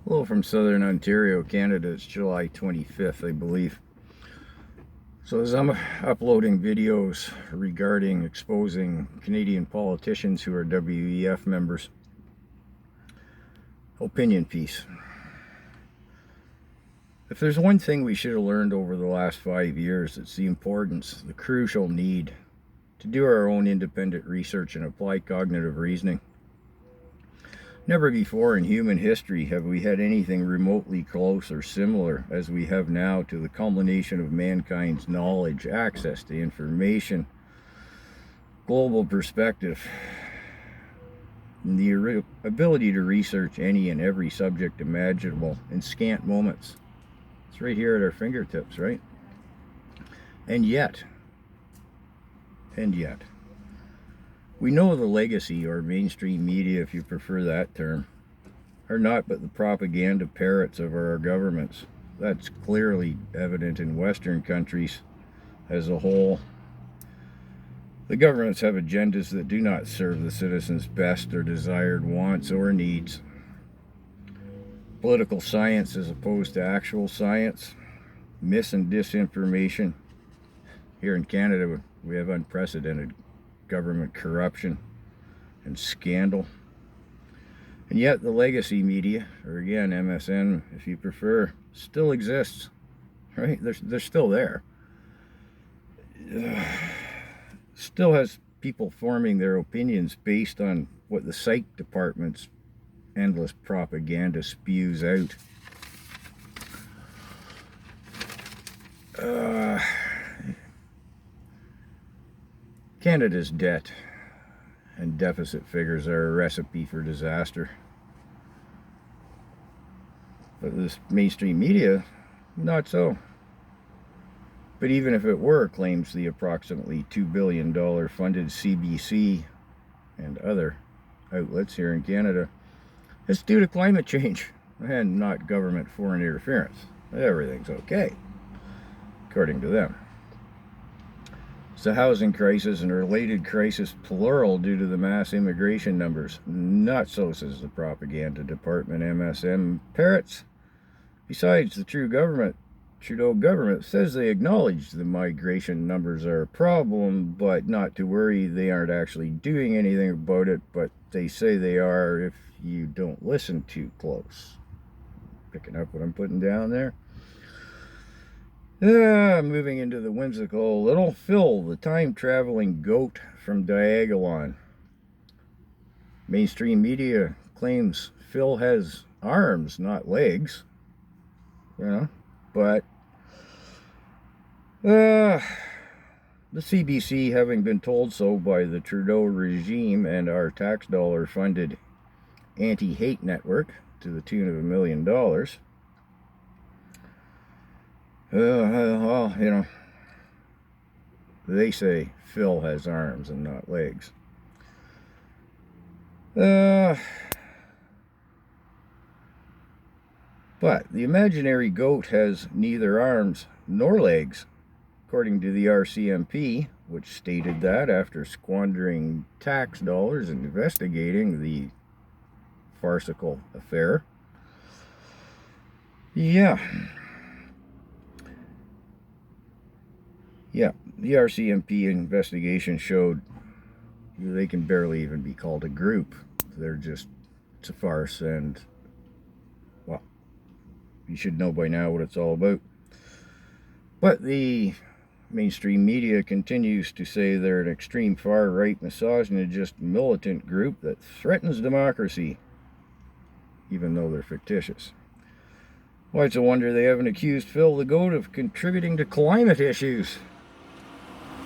Hello from Southern Ontario, Canada. It's July 25th, I believe. So as I'm uploading videos regarding exposing Canadian politicians who are WEF members, opinion piece. If there's one thing we should have learned over the last 5 years, it's the importance, the crucial need to do our own independent research and apply cognitive reasoning. Never before in human history have we had anything remotely close or similar as we have now to the culmination of mankind's knowledge, access to information, global perspective, and the ability to research any and every subject imaginable in scant moments. It's right here at our fingertips, right? And yet, we know the legacy, or mainstream media, if you prefer that term, are not but the propaganda parrots of our governments. That's clearly evident in Western countries as a whole. The governments have agendas that do not serve the citizens' best or desired wants or needs. Political science as opposed to actual science, mis and disinformation. Here in Canada, we have unprecedented government corruption and scandal. And yet the legacy media, or again MSM if you prefer, still exists, right? They're still there. Still has people forming their opinions based on what the psych department's endless propaganda spews out. Canada's debt and deficit figures are a recipe for disaster. But this mainstream media, not so. But even if it were, claims the approximately $2 billion funded CBC and other outlets here in Canada, it's due to climate change and not government foreign interference. Everything's okay, according to them. It's a housing crisis and a related crisis, plural, due to the mass immigration numbers. Not so, says the propaganda department, MSM parrots. Besides, the Trudeau government says they acknowledge the migration numbers are a problem, but not to worry, they aren't actually doing anything about it, but they say they are if you don't listen too close. Picking up what I'm putting down there? Moving into the whimsical, little Phil, the time-traveling goat from Diagolon. Mainstream media claims Phil has arms, not legs. But the CBC, having been told so by the Trudeau regime and our tax dollar funded anti-hate network to the tune of $1 million, they say Phil has arms and not legs. But the imaginary goat has neither arms nor legs, according to the RCMP, which stated that after squandering tax dollars and investigating the farcical affair. Yeah, the RCMP investigation showed they can barely even be called a group. It's a farce, and, well, you should know by now what it's all about. But the mainstream media continues to say they're an extreme far-right misogynist militant group that threatens democracy, even though they're fictitious. Why, it's a wonder they haven't accused Phil the goat of contributing to climate issues.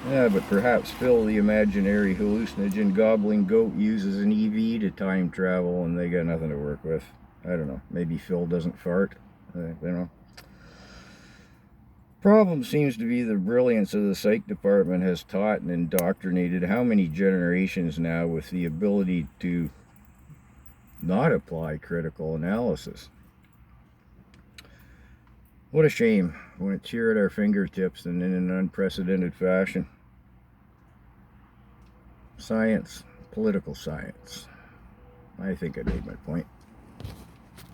Yeah, but perhaps Phil the imaginary hallucinogen gobbling goat uses an EV to time travel and they got nothing to work with. I don't know. Maybe Phil doesn't fart. Problem seems to be the brilliance of the psych department has taught and indoctrinated how many generations now with the ability to not apply critical analysis. What a shame when it's here at our fingertips and in an unprecedented fashion. Science, political science. I think I made my point.